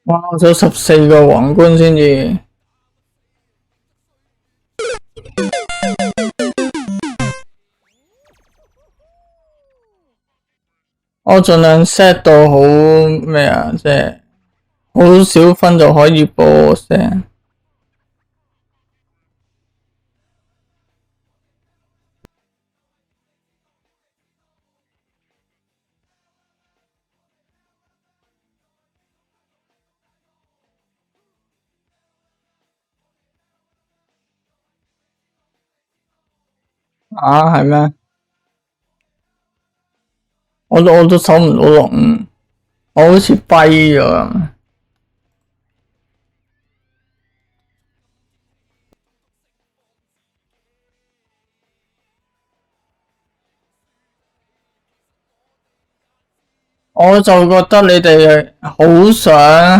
哇！我仲有14個皇冠先至。我盡量 set 到好咩啊，即係好少分就可以播聲。啊，係咩？我都搜唔到龍，我好似跛咗咁。我就覺得你哋好想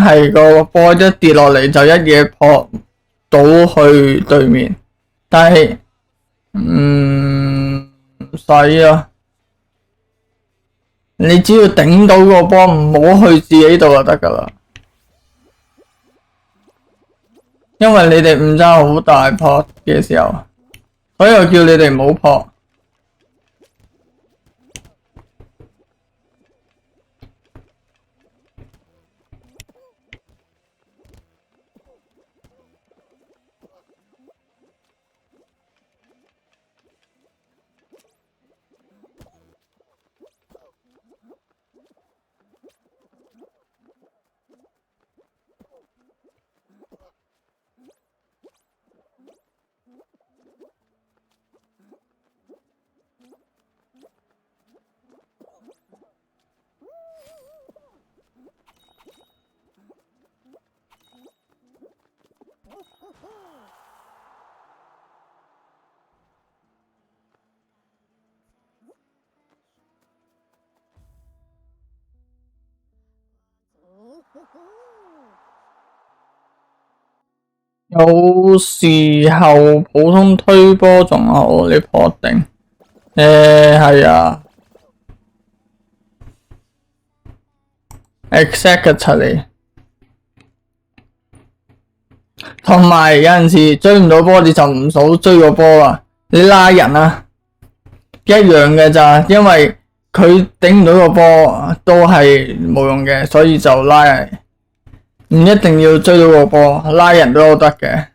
係個波一跌落嚟就一嘢撲到去對面，但係唔使啊！你只要頂到個波，唔好去自己度就得㗎啦。因為你哋誤差好大撲嘅時候，所以我叫你哋唔好撲。有時候普通推波仲好，你撲定。係啊 ，exactly。同埋有陣時追唔到波，你就唔數追個波啦，你拉人啊，一樣嘅咋，因為佢頂唔到個波都係冇用嘅，所以就拉人，唔一定要追到個波，拉人都得嘅。